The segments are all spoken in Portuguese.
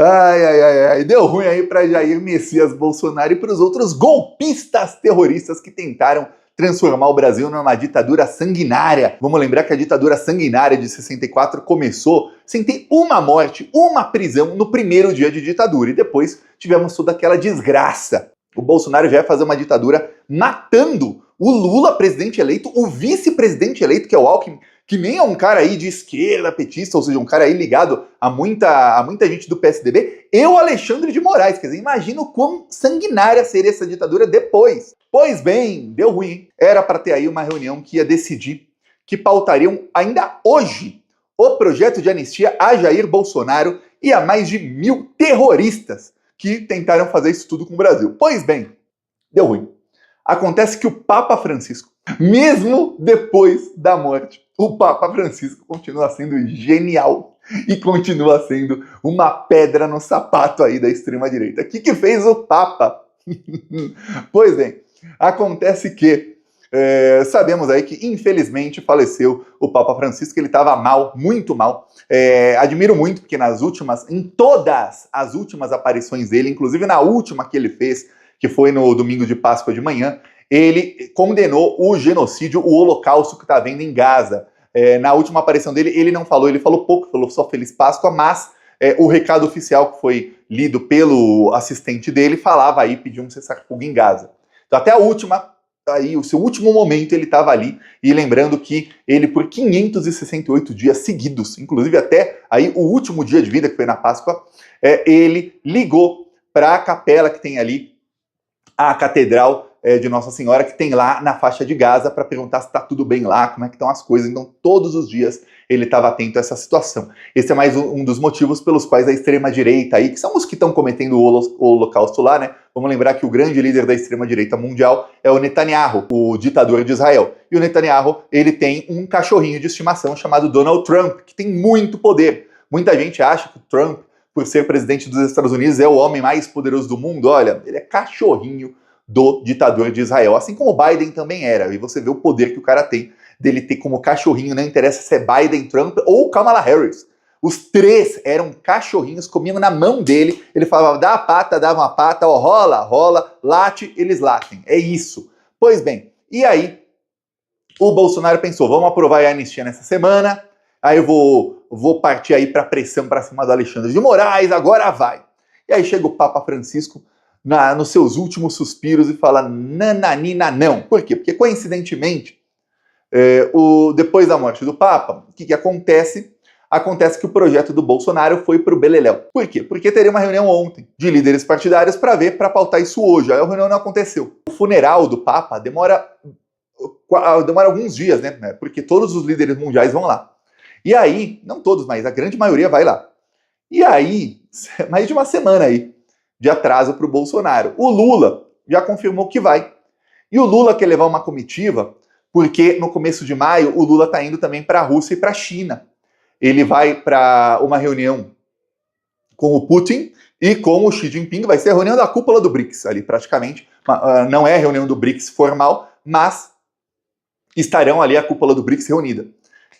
Ai, ai, ai, ai, deu ruim aí para Jair Messias Bolsonaro e para os outros golpistas terroristas que tentaram transformar o Brasil numa ditadura sanguinária. Vamos lembrar que a ditadura sanguinária de 64 começou sem ter uma morte, uma prisão no primeiro dia de ditadura, e depois tivemos toda aquela desgraça. O Bolsonaro já ia fazer uma ditadura matando o Lula, presidente eleito, o vice-presidente eleito, que é o Alckmin, que nem é um cara aí de esquerda, petista, ou seja, um cara aí ligado a muita gente do PSDB, e o Alexandre de Moraes. Quer dizer, imagina o quão sanguinária seria essa ditadura depois. Pois bem, deu ruim, hein? Era para ter aí uma reunião que ia decidir, que pautariam ainda hoje o projeto de anistia a Jair Bolsonaro e a mais de 1000 terroristas que tentaram fazer isso tudo com o Brasil. Pois bem, deu ruim. Acontece que o Papa Francisco, mesmo depois da morte, o Papa Francisco continua sendo genial e continua sendo uma pedra no sapato aí da extrema-direita. O que fez o Papa? Pois bem, acontece que sabemos aí que infelizmente faleceu o Papa Francisco. Ele estava mal, muito mal. Admiro muito porque em todas as últimas aparições dele, inclusive na última que ele fez, que foi no domingo de Páscoa de manhã, ele condenou o genocídio, o holocausto que está havendo em Gaza. Na última aparição dele, ele não falou, ele falou pouco, falou só Feliz Páscoa, mas o recado oficial que foi lido pelo assistente dele falava aí, pediu um cessar-fogo em Gaza. Então até o seu último momento ele estava ali, e lembrando que ele por 568 dias seguidos, inclusive até aí o último dia de vida, que foi na Páscoa, ele ligou para a capela que tem ali, a Catedral de Nossa Senhora, que tem lá na faixa de Gaza, para perguntar se está tudo bem lá, como é que estão as coisas. Então todos os dias ele estava atento a essa situação. Esse é mais um dos motivos pelos quais a extrema-direita aí, que são os que estão cometendo o holocausto lá, né? Vamos lembrar que o grande líder da extrema-direita mundial é o Netanyahu, o ditador de Israel. E o Netanyahu, ele tem um cachorrinho de estimação chamado Donald Trump, que tem muito poder. Muita gente acha que o Trump, por ser presidente dos Estados Unidos, é o homem mais poderoso do mundo. Olha, ele é cachorrinho do ditador de Israel, assim como o Biden também era. E você vê o poder que o cara tem, dele ter como cachorrinho, não interessa se é Biden, Trump ou Kamala Harris. Os três eram cachorrinhos, comiam na mão dele, ele falava, dá a pata, dava uma pata, ó, rola, rola, late, eles latem. É isso. Pois bem, e aí o Bolsonaro pensou, vamos aprovar a anistia nessa semana, aí eu vou partir aí para pressão para cima do Alexandre de Moraes, agora vai. E aí chega o Papa Francisco nos seus últimos suspiros e fala nananina não. Por quê? Porque coincidentemente, depois da morte do Papa, o que acontece? Acontece que o projeto do Bolsonaro foi pro beleléu. Por quê? Porque teria uma reunião ontem de líderes partidários para pautar isso hoje. Aí a reunião não aconteceu. O funeral do Papa demora alguns dias, né? Porque todos os líderes mundiais vão lá. E aí, não todos, mas a grande maioria vai lá. E aí, mais de uma semana aí de atraso para o Bolsonaro. O Lula já confirmou que vai. E o Lula quer levar uma comitiva, porque no começo de maio o Lula está indo também para a Rússia e para a China. Ele vai para uma reunião com o Putin e com o Xi Jinping, vai ser a reunião da cúpula do BRICS ali praticamente. Não é a reunião do BRICS formal, mas estarão ali a cúpula do BRICS reunida.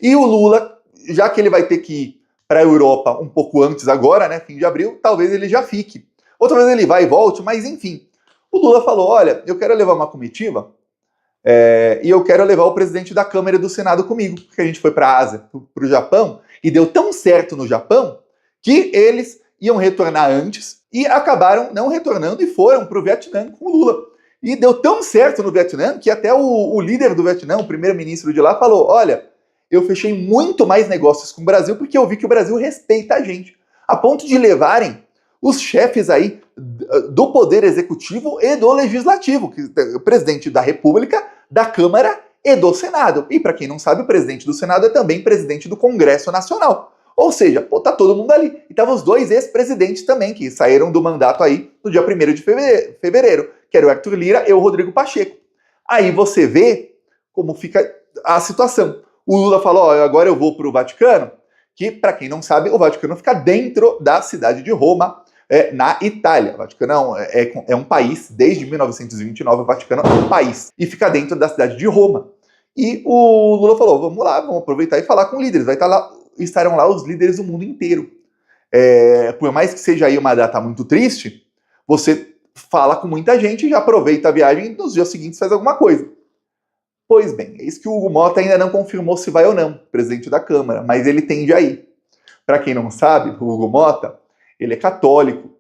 E o Lula, já que ele vai ter que ir para a Europa um pouco antes agora, né, fim de abril, talvez ele já fique. Outra vez ele vai e volte, mas enfim. O Lula falou, olha, eu quero levar uma comitiva e eu quero levar o presidente da Câmara e do Senado comigo, porque a gente foi para a Ásia, para o Japão, e deu tão certo no Japão que eles iam retornar antes e acabaram não retornando e foram para o Vietnã com o Lula. E deu tão certo no Vietnã que até o líder do Vietnã, o primeiro-ministro de lá, falou, olha, eu fechei muito mais negócios com o Brasil porque eu vi que o Brasil respeita a gente, a ponto de levarem os chefes aí do Poder Executivo e do Legislativo, o presidente da República, da Câmara e do Senado. E para quem não sabe, o presidente do Senado é também presidente do Congresso Nacional. Ou seja, pô, tá todo mundo ali. E estavam os dois ex-presidentes também, que saíram do mandato aí no dia 1º de fevereiro, que era o Arthur Lira e o Rodrigo Pacheco. Aí você vê como fica a situação. O Lula falou, ó, agora eu vou para o Vaticano, que, para quem não sabe, o Vaticano fica dentro da cidade de Roma, na Itália. O Vaticano é um país, desde 1929 o Vaticano é um país, e fica dentro da cidade de Roma. E o Lula falou, vamos lá, vamos aproveitar e falar com líderes, estarão lá os líderes do mundo inteiro. por mais que seja aí uma data muito triste, você fala com muita gente, já aproveita a viagem e nos dias seguintes faz alguma coisa. Pois bem, é isso que o Hugo Motta ainda não confirmou se vai ou não, presidente da Câmara, mas ele tende a ir. Para quem não sabe, o Hugo Motta, ele é católico.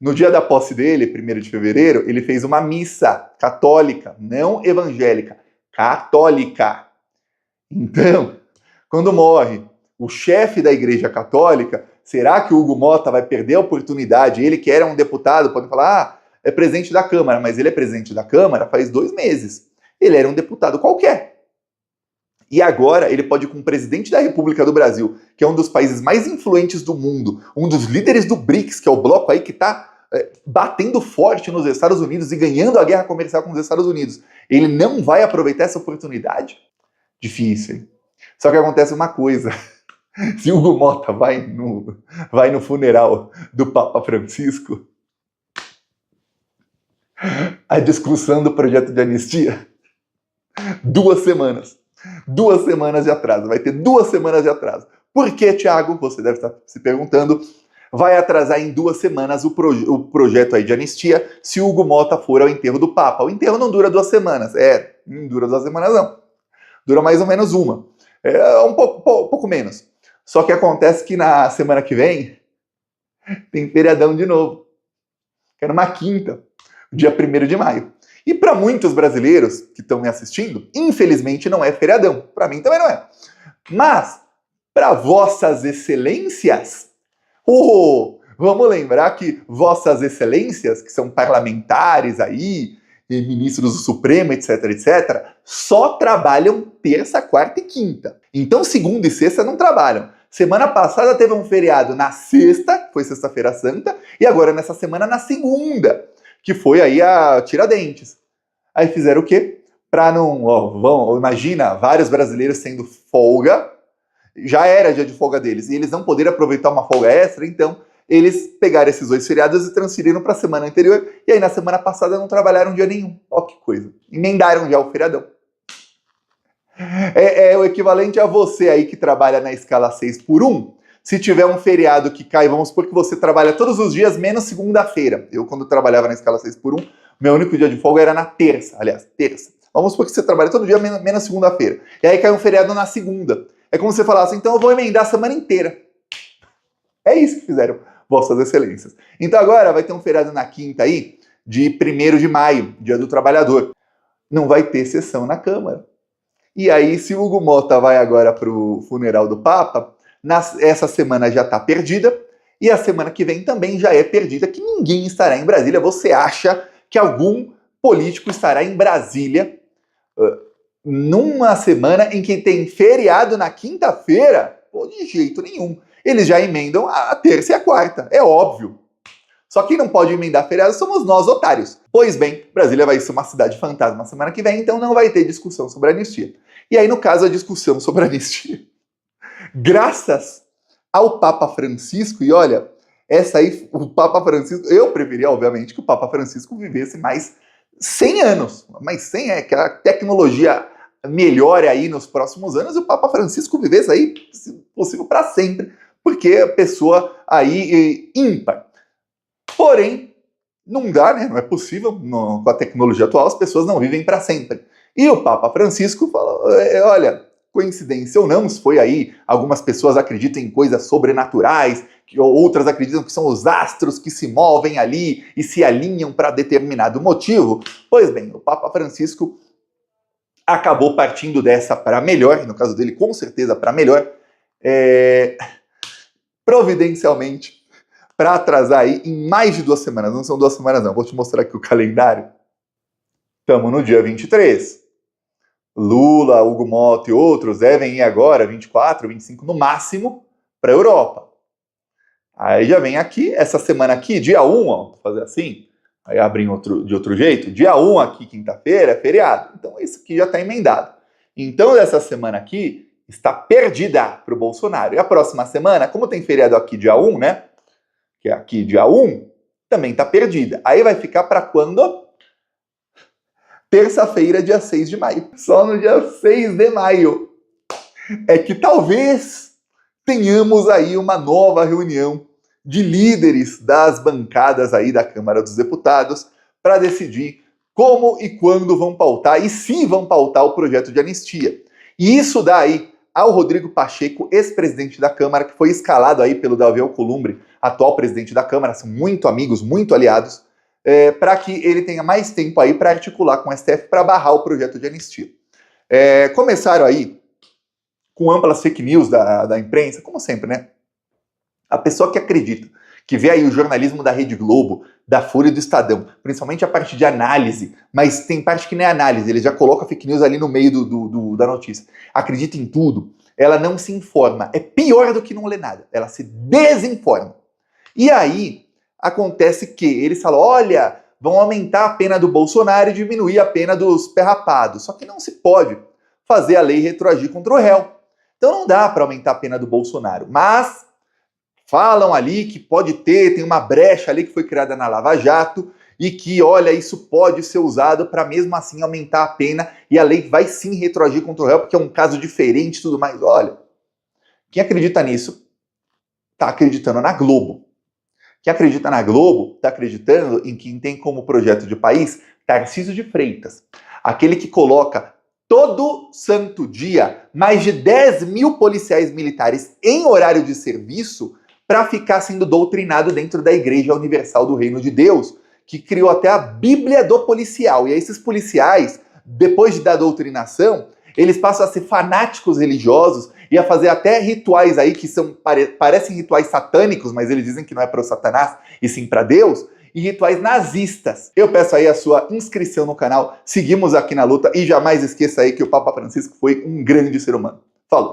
No dia da posse dele, 1º de fevereiro, ele fez uma missa católica, não evangélica, católica. Então, quando morre o chefe da Igreja Católica, será que o Hugo Motta vai perder a oportunidade? Ele que era um deputado, pode falar, é presidente da Câmara, mas ele é presidente da Câmara faz 2 meses. Ele era um deputado qualquer. E agora ele pode ir com o presidente da República do Brasil, que é um dos países mais influentes do mundo, um dos líderes do BRICS, que é o bloco aí que está batendo forte nos Estados Unidos e ganhando a guerra comercial com os Estados Unidos. Ele não vai aproveitar essa oportunidade? Difícil, hein? Só que acontece uma coisa. Se o Hugo Motta vai no funeral do Papa Francisco, a discussão do projeto de anistia, 2 semanas. 2 semanas de atraso. Vai ter 2 semanas de atraso. Por que, Thiago? Você deve estar se perguntando. Vai atrasar em 2 semanas o projeto aí de anistia se o Hugo Motta for ao enterro do Papa. O enterro não dura 2 semanas. Não dura 2 semanas não. Dura mais ou menos uma. Um pouco menos. Só que acontece que na semana que vem tem feriadão de novo. Que é numa quinta, dia 1º de maio. E para muitos brasileiros que estão me assistindo, infelizmente não é feriadão. Para mim também não é. Mas, para vossas excelências, vamos lembrar que vossas excelências, que são parlamentares aí, e ministros do Supremo, etc, etc, só trabalham terça, quarta e quinta. Então, segunda e sexta não trabalham. Semana passada teve um feriado na sexta, foi Sexta-feira Santa, e agora nessa semana na segunda, que foi aí a Tiradentes. Aí fizeram o quê? Para não... imagina, vários brasileiros sendo folga, já era dia de folga deles, e eles não poderam aproveitar uma folga extra, então eles pegaram esses 2 feriados e transferiram para a semana anterior, e aí na semana passada não trabalharam dia nenhum. Ó que coisa. Emendaram já o feriadão. É o equivalente a você aí que trabalha na escala 6x1, se tiver um feriado que cai, vamos supor que você trabalha todos os dias, menos segunda-feira. Eu, quando trabalhava na escala 6x1, meu único dia de folga era na terça. Aliás, terça. Vamos supor que você trabalha todo dia, menos segunda-feira. E aí cai um feriado na segunda. É como se você falasse, então eu vou emendar a semana inteira. É isso que fizeram vossas excelências. Então agora vai ter um feriado na quinta aí, de 1º de maio, Dia do Trabalhador. Não vai ter sessão na Câmara. E aí, se o Hugo Motta vai agora para o funeral do Papa, essa semana já está perdida, e a semana que vem também já é perdida, que ninguém estará em Brasília. Você acha que algum político estará em Brasília numa semana em que tem feriado na quinta-feira? Pô, de jeito nenhum. Eles já emendam a terça e a quarta, é óbvio. Só quem não pode emendar feriado somos nós, otários. Pois bem, Brasília vai ser uma cidade fantasma semana que vem, então não vai ter discussão sobre anistia. E aí, no caso, a discussão sobre anistia, graças ao Papa Francisco, e olha, essa aí, o Papa Francisco, eu preferia, obviamente, que o Papa Francisco vivesse mais 100 anos, mas 100 que a tecnologia melhore aí nos próximos anos e o Papa Francisco vivesse aí, se possível, para sempre, porque é pessoa aí ímpar. Porém, não dá, né? Não é possível, com a tecnologia atual, as pessoas não vivem para sempre. E o Papa Francisco falou, olha, coincidência ou não, se foi aí, algumas pessoas acreditam em coisas sobrenaturais, outras acreditam que são os astros que se movem ali e se alinham para determinado motivo. Pois bem, o Papa Francisco acabou partindo dessa para melhor, no caso dele, com certeza para melhor, providencialmente, para atrasar aí em mais de 2 semanas. Não são 2 semanas não, vou te mostrar aqui o calendário. Estamos no dia 23. Lula, Hugo Motta e outros devem ir agora, 24, 25 no máximo, para a Europa. Aí já vem aqui, essa semana aqui, dia 1, ó, vou fazer assim, aí abrem de outro jeito, dia 1 aqui, quinta-feira, é feriado. Então isso aqui já está emendado. Então essa semana aqui está perdida para o Bolsonaro. E a próxima semana, como tem feriado aqui dia 1, né, que é aqui dia 1, também está perdida. Aí vai ficar para quando? Terça-feira, dia 6 de maio. Só no dia 6 de maio é que talvez tenhamos aí uma nova reunião de líderes das bancadas aí da Câmara dos Deputados para decidir como e quando vão pautar e se vão pautar o projeto de anistia. E isso dá aí ao Rodrigo Pacheco, ex-presidente da Câmara, que foi escalado aí pelo Davi Alcolumbre, atual presidente da Câmara, são muito amigos, muito aliados, para que ele tenha mais tempo aí para articular com o STF para barrar o projeto de anistia. Começaram aí com amplas fake news da imprensa, como sempre, né? A pessoa que acredita, que vê aí o jornalismo da Rede Globo, da Folha e do Estadão, principalmente a parte de análise, mas tem parte que não é análise, ele já coloca fake news ali no meio da notícia. Acredita em tudo, ela não se informa. É pior do que não ler nada, ela se desinforma. E aí, acontece que eles falam, olha, vão aumentar a pena do Bolsonaro e diminuir a pena dos perrapados. Só que não se pode fazer a lei retroagir contra o réu. Então não dá para aumentar a pena do Bolsonaro, mas falam ali que tem uma brecha ali que foi criada na Lava Jato e que, olha, isso pode ser usado para mesmo assim aumentar a pena e a lei vai sim retroagir contra o réu porque é um caso diferente e tudo mais. Olha, quem acredita nisso está acreditando na Globo. Quem acredita na Globo está acreditando em quem tem como projeto de país Tarcísio de Freitas, aquele que coloca todo santo dia mais de 10 mil policiais militares em horário de serviço para ficar sendo doutrinado dentro da Igreja Universal do Reino de Deus, que criou até a Bíblia do policial. E aí esses policiais, depois da doutrinação, eles passam a ser fanáticos religiosos e a fazer até rituais aí que parecem rituais satânicos, mas eles dizem que não é para o Satanás, e sim para Deus, e rituais nazistas. Eu peço aí a sua inscrição no canal, seguimos aqui na luta e jamais esqueça aí que o Papa Francisco foi um grande ser humano. Falou!